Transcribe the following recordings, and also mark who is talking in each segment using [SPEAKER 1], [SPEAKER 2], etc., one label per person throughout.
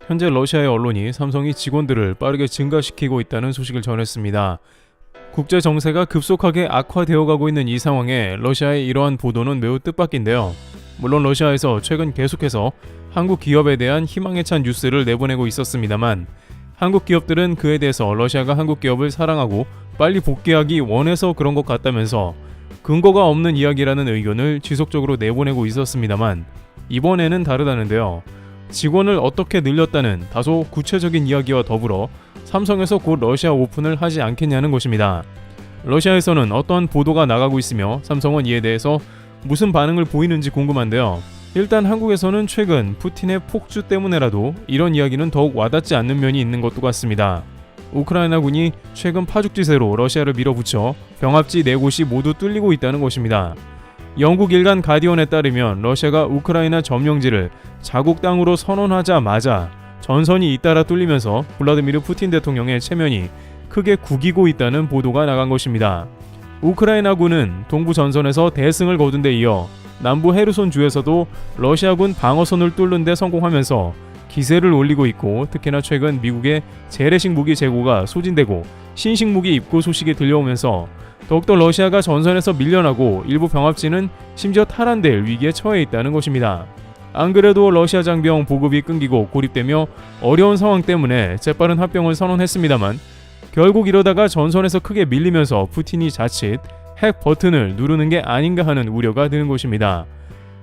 [SPEAKER 1] 현재 러시아의 언론이 삼성이 직원들을 빠르게 증가시키고 있다는 소식을 전했습니다. 국제 정세가 급속하게 악화되어 가고 있는 이 상황에 러시아의 이러한 보도는 매우 뜻밖인데요. 물론 러시아에서 최근 계속해서 한국 기업에 대한 희망에 찬 뉴스를 내보내고 있었습니다만 한국 기업들은 그에 대해서 러시아가 한국 기업을 사랑하고 빨리 복귀하기 원해서 그런 것 같다면서 근거가 없는 이야기라는 의견을 지속적으로 내보내고 있었습니다만 이번에는 다르다는데요. 직원을 어떻게 늘렸다는 다소 구체적인 이야기와 더불어 삼성에서 곧 러시아 오픈을 하지 않겠냐는 것입니다. 러시아에서는 어떠한 보도가 나가고 있으며 삼성은 이에 대해서 무슨 반응을 보이는지 궁금한데요. 일단 한국에서는 최근 푸틴의 폭주 때문에라도 이런 이야기는 더욱 와닿지 않는 면이 있는 것도 같습니다. 우크라이나군이 최근 파죽지세로 러시아를 밀어붙여 병합지 4곳이 모두 뚫리고 있다는 것입니다. 영국 일간 가디언에 따르면 러시아가 우크라이나 점령지를 자국 땅으로 선언하자마자 전선이 잇따라 뚫리면서 블라디미르 푸틴 대통령의 체면이 크게 구기고 있다는 보도가 나간 것입니다. 우크라이나군은 동부 전선에서 대승을 거둔 데 이어 남부 헤르손 주에서도 러시아군 방어선을 뚫는 데 성공하면서 기세를 올리고 있고 특히나 최근 미국의 재래식 무기 재고가 소진되고 신식 무기 입고 소식이 들려오면서 더욱더 러시아가 전선에서 밀려나고 일부 병합지는 심지어 탈환될 위기에 처해 있다는 것입니다. 안 그래도 러시아 장병 보급이 끊기고 고립되며 어려운 상황 때문에 재빠른 합병을 선언했습니다만 결국 이러다가 전선에서 크게 밀리면서 푸틴이 자칫 핵 버튼을 누르는 게 아닌가 하는 우려가 드는 것입니다.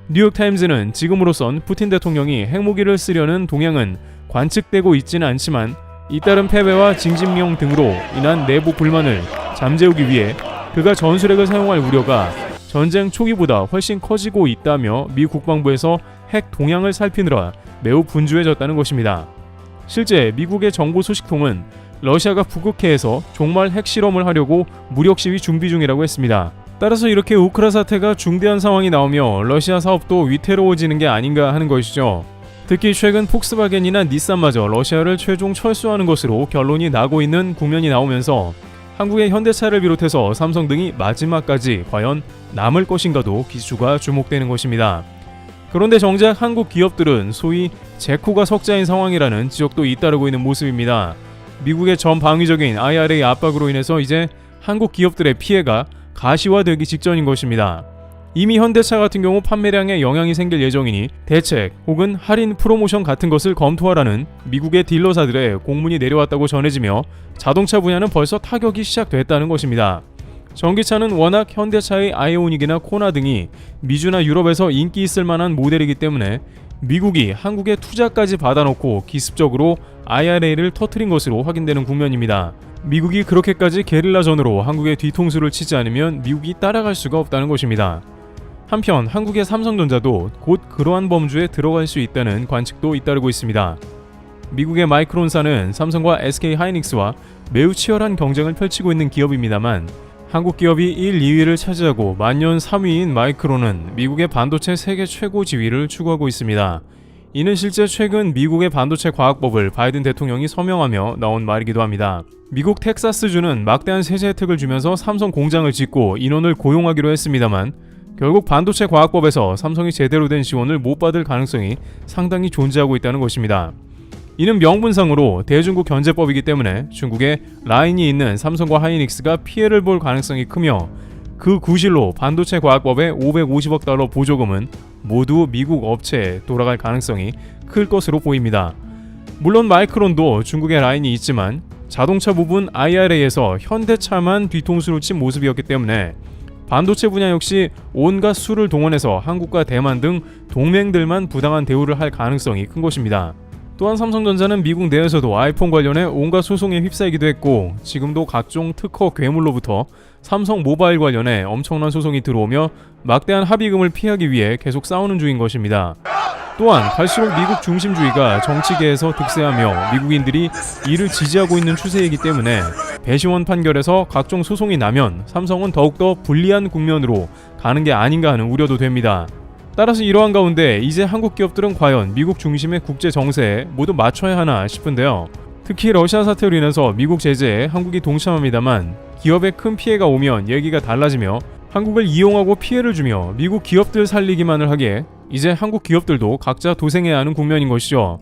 [SPEAKER 1] 뉴욕타임즈는 지금으로선 푸틴 대통령이 핵무기를 쓰려는 동향은 관측되고 있지는 않지만 잇따른 패배와 징집령 등으로 인한 내부 불만을 잠재우기 위해 그가 전술핵을 사용할 우려가 전쟁 초기보다 훨씬 커지고 있다며 미 국방부에서 핵 동향을 살피느라 매우 분주해졌다는 것입니다. 실제 미국의 정보 소식통은 러시아가 북극해에서 종말 핵실험을 하려고 무력 시위 준비 중이라고 했습니다. 따라서 이렇게 우크라 사태가 중대한 상황이 나오며 러시아 사업도 위태로워지는 게 아닌가 하는 것이죠. 특히 최근 폭스바겐이나 닛산마저 러시아를 최종 철수하는 것으로 결론이 나고 있는 국면이 나오면서 한국의 현대차를 비롯해서 삼성 등이 마지막까지 과연 남을 것인가도 기수가 주목되는 것입니다. 그런데 정작 한국 기업들은 소위 재코가 석자인 상황이라는 지적도 잇따르고 있는 모습입니다. 미국의 전방위적인 IRA 압박으로 인해서 이제 한국 기업들의 피해가 가시화되기 직전인 것입니다. 이미 현대차 같은 경우 판매량에 영향이 생길 예정이니 대책 혹은 할인 프로모션 같은 것을 검토하라는 미국의 딜러사들의 공문이 내려왔다고 전해지며 자동차 분야는 벌써 타격이 시작됐다는 것입니다. 전기차는 워낙 현대차의 아이오닉이나 코나 등이 미주나 유럽에서 인기 있을 만한 모델이기 때문에 미국이 한국에 투자까지 받아놓고 기습적으로 IRA를 터뜨린 것으로 확인되는 국면입니다. 미국이 그렇게까지 게릴라전으로 한국의 뒤통수를 치지 않으면 미국이 따라갈 수가 없다는 것입니다. 한편 한국의 삼성전자도 곧 그러한 범주에 들어갈 수 있다는 관측도 잇따르고 있습니다. 미국의 마이크론사는 삼성과 SK하이닉스와 매우 치열한 경쟁을 펼치고 있는 기업입니다만 한국 기업이 1, 2위를 차지하고 만년 3위인 마이크론은 미국의 반도체 세계 최고 지위를 추구하고 있습니다. 이는 실제 최근 미국의 반도체 과학법을 바이든 대통령이 서명하며 나온 말이기도 합니다. 미국 텍사스주는 막대한 세제 혜택을 주면서 삼성 공장을 짓고 인원을 고용하기로 했습니다만 결국 반도체 과학법에서 삼성이 제대로 된 지원을 못 받을 가능성이 상당히 존재하고 있다는 것입니다. 이는 명분상으로 대중국 견제법이기 때문에 중국에 라인이 있는 삼성과 하이닉스가 피해를 볼 가능성이 크며 그 구실로 반도체 과학법의 550억 달러 보조금은 모두 미국 업체에 돌아갈 가능성이 클 것으로 보입니다. 물론 마이크론도 중국에 라인이 있지만 자동차 부분 IRA에서 현대차만 뒤통수를 친 모습이었기 때문에 반도체 분야 역시 온갖 수를 동원해서 한국과 대만 등 동맹들만 부당한 대우를 할 가능성이 큰 것입니다. 또한 삼성전자는 미국 내에서도 아이폰 관련해 온갖 소송에 휩싸이기도 했고 지금도 각종 특허 괴물로부터 삼성 모바일 관련해 엄청난 소송이 들어오며 막대한 합의금을 피하기 위해 계속 싸우는 중인 것입니다. 또한 갈수록 미국 중심주의가 정치계에서 득세하며 미국인들이 이를 지지하고 있는 추세이기 때문에 배시원 판결에서 각종 소송이 나면 삼성은 더욱더 불리한 국면으로 가는 게 아닌가 하는 우려도 됩니다. 따라서 이러한 가운데 이제 한국 기업들은 과연 미국 중심의 국제 정세에 모두 맞춰야 하나 싶은데요. 특히 러시아 사태로 인해서 미국 제재에 한국이 동참합니다만 기업에 큰 피해가 오면 얘기가 달라지며 한국을 이용하고 피해를 주며 미국 기업들 살리기만을 하기에 이제 한국 기업들도 각자 도생해야 하는 국면인 것이죠.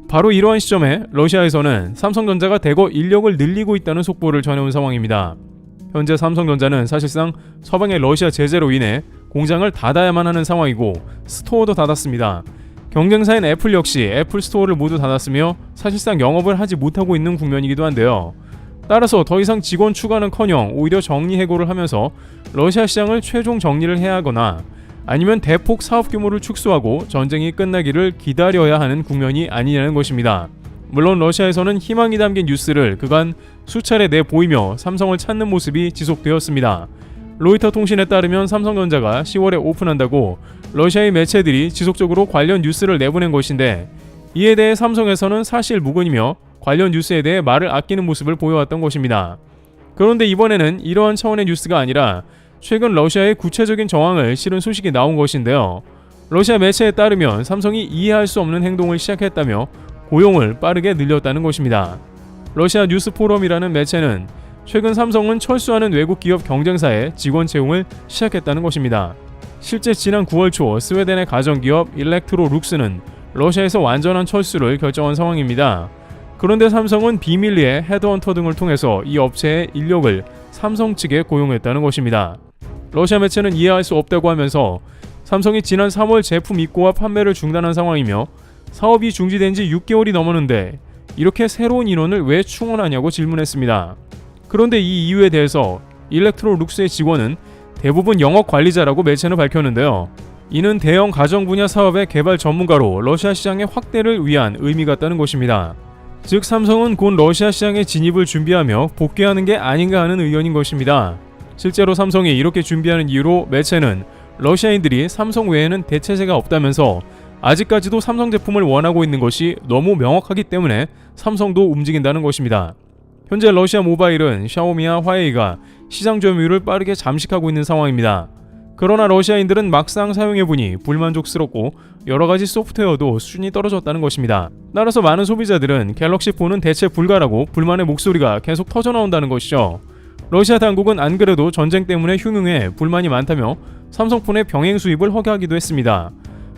[SPEAKER 1] 바로 이러한 시점에 러시아에서는 삼성전자가 대거 인력을 늘리고 있다는 속보를 전해온 상황입니다. 현재 삼성전자는 사실상 서방의 러시아 제재로 인해 공장을 닫아야만 하는 상황이고 스토어도 닫았습니다. 경쟁사인 애플 역시 애플 스토어를 모두 닫았으며 사실상 영업을 하지 못하고 있는 국면이기도 한데요. 따라서 더 이상 직원 추가는커녕 오히려 정리해고를 하면서 러시아 시장을 최종 정리를 해야 하거나 아니면 대폭 사업 규모를 축소하고 전쟁이 끝나기를 기다려야 하는 국면이 아니냐는 것입니다. 물론 러시아에서는 희망이 담긴 뉴스를 그간 수차례 내보이며 삼성을 찾는 모습이 지속되었습니다. 로이터 통신에 따르면 삼성전자가 10월에 오픈한다고 러시아의 매체들이 지속적으로 관련 뉴스를 내보낸 것인데 이에 대해 삼성에서는 사실 무근이며 관련 뉴스에 대해 말을 아끼는 모습을 보여왔던 것입니다. 그런데 이번에는 이러한 차원의 뉴스가 아니라 최근 러시아의 구체적인 정황을 실은 소식이 나온 것인데요. 러시아 매체에 따르면 삼성이 이해할 수 없는 행동을 시작했다며 고용을 빠르게 늘렸다는 것입니다. 러시아 뉴스 포럼이라는 매체는 최근 삼성은 철수하는 외국 기업 경쟁사에 직원 채용을 시작했다는 것입니다. 실제 지난 9월 초 스웨덴의 가전기업 일렉트로룩스는 러시아에서 완전한 철수를 결정한 상황입니다. 그런데 삼성은 비밀리에 헤드헌터 등을 통해서 이 업체의 인력을 삼성 측에 고용했다는 것입니다. 러시아 매체는 이해할 수 없다고 하면서 삼성이 지난 3월 제품 입고와 판매를 중단한 상황이며 사업이 중지된 지 6개월이 넘었는데 이렇게 새로운 인원을 왜 충원하냐고 질문했습니다. 그런데 이 이유에 대해서 일렉트로룩스의 직원은 대부분 영업 관리자라고 매체는 밝혔는데요. 이는 대형 가전 분야 사업의 개발 전문가로 러시아 시장의 확대를 위한 의미 같다는 것입니다. 즉 삼성은 곧 러시아 시장에 진입을 준비하며 복귀하는 게 아닌가 하는 의견인 것입니다. 실제로 삼성이 이렇게 준비하는 이유로 매체는 러시아인들이 삼성 외에는 대체제가 없다면서 아직까지도 삼성 제품을 원하고 있는 것이 너무 명확하기 때문에 삼성도 움직인다는 것입니다. 현재 러시아 모바일은 샤오미와 화웨이가 시장 점유율을 빠르게 잠식하고 있는 상황입니다. 그러나 러시아인들은 막상 사용해보니 불만족스럽고 여러가지 소프트웨어도 수준이 떨어졌다는 것입니다. 따라서 많은 소비자들은 갤럭시4는 대체 불가라고 불만의 목소리가 계속 터져나온다는 것이죠. 러시아 당국은 안 그래도 전쟁 때문에 흉흉해 불만이 많다며 삼성폰의 병행 수입을 허가하기도 했습니다.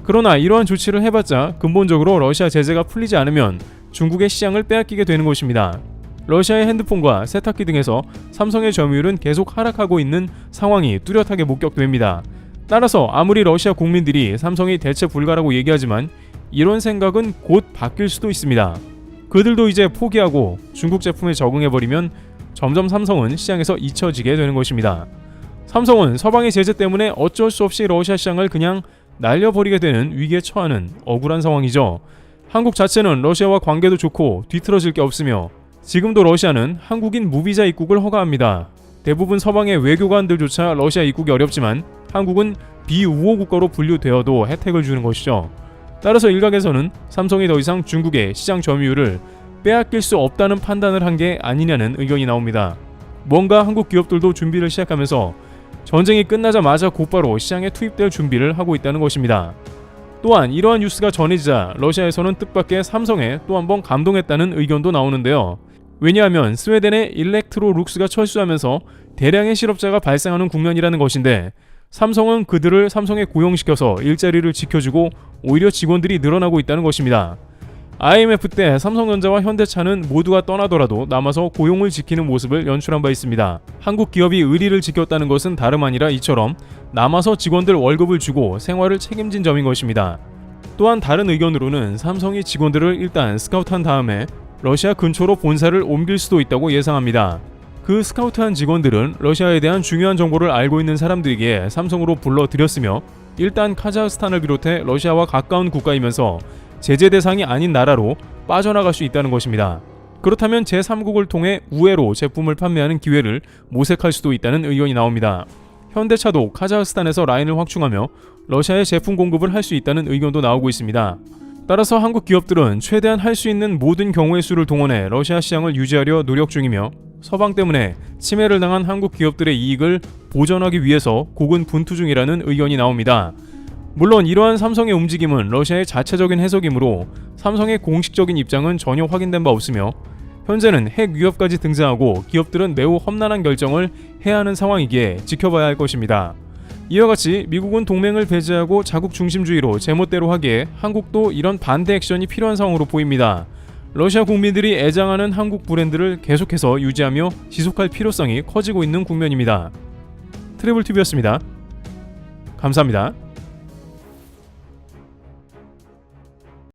[SPEAKER 1] 그러나 이러한 조치를 해봤자 근본적으로 러시아 제재가 풀리지 않으면 중국의 시장을 빼앗기게 되는 것입니다. 러시아의 핸드폰과 세탁기 등에서 삼성의 점유율은 계속 하락하고 있는 상황이 뚜렷하게 목격됩니다. 따라서 아무리 러시아 국민들이 삼성이 대체 불가라고 얘기하지만 이런 생각은 곧 바뀔 수도 있습니다. 그들도 이제 포기하고 중국 제품에 적응해버리면 점점 삼성은 시장에서 잊혀지게 되는 것입니다. 삼성은 서방의 제재 때문에 어쩔 수 없이 러시아 시장을 그냥 날려버리게 되는 위기에 처하는 억울한 상황이죠. 한국 자체는 러시아와 관계도 좋고 뒤틀어질 게 없으며 지금도 러시아는 한국인 무비자 입국을 허가합니다. 대부분 서방의 외교관들조차 러시아 입국이 어렵지만 한국은 비우호 국가로 분류되어도 혜택을 주는 것이죠. 따라서 일각에서는 삼성이 더 이상 중국의 시장 점유율을 빼앗길 수 없다는 판단을 한 게 아니냐는 의견이 나옵니다. 뭔가 한국 기업들도 준비를 시작하면서 전쟁이 끝나자마자 곧바로 시장에 투입될 준비를 하고 있다는 것입니다. 또한 이러한 뉴스가 전해지자 러시아에서는 뜻밖의 삼성에 또 한 번 감동했다는 의견도 나오는데요. 왜냐하면 스웨덴의 일렉트로룩스가 철수하면서 대량의 실업자가 발생하는 국면이라는 것인데 삼성은 그들을 삼성에 고용시켜서 일자리를 지켜주고 오히려 직원들이 늘어나고 있다는 것입니다. IMF 때 삼성전자와 현대차는 모두가 떠나더라도 남아서 고용을 지키는 모습을 연출한 바 있습니다. 한국 기업이 의리를 지켰다는 것은 다름 아니라 이처럼 남아서 직원들 월급을 주고 생활을 책임진 점인 것입니다. 또한 다른 의견으로는 삼성이 직원들을 일단 스카우트한 다음에 러시아 근처로 본사를 옮길 수도 있다고 예상합니다. 그 스카우트한 직원들은 러시아에 대한 중요한 정보를 알고 있는 사람들에게 삼성으로 불러들였으며 일단 카자흐스탄을 비롯해 러시아와 가까운 국가이면서 제재 대상이 아닌 나라로 빠져나갈 수 있다는 것입니다. 그렇다면 제3국을 통해 우회로 제품을 판매하는 기회를 모색할 수도 있다는 의견이 나옵니다. 현대차도 카자흐스탄에서 라인을 확충하며 러시아에 제품 공급을 할 수 있다는 의견도 나오고 있습니다. 따라서 한국 기업들은 최대한 할 수 있는 모든 경우의 수를 동원해 러시아 시장을 유지하려 노력 중이며 서방 때문에 침해를 당한 한국 기업들의 이익을 보전하기 위해서 고군분투 중이라는 의견이 나옵니다. 물론 이러한 삼성의 움직임은 러시아의 자체적인 해석이므로 삼성의 공식적인 입장은 전혀 확인된 바 없으며 현재는 핵 위협까지 등장하고 기업들은 매우 험난한 결정을 해야 하는 상황이기에 지켜봐야 할 것입니다. 이와 같이 미국은 동맹을 배제하고 자국 중심주의로 제멋대로 하기에 한국도 이런 반대 액션이 필요한 상황으로 보입니다. 러시아 국민들이 애장하는 한국 브랜드를 계속해서 유지하며 지속할 필요성이 커지고 있는 국면입니다. 트래블TV였습니다. 감사합니다.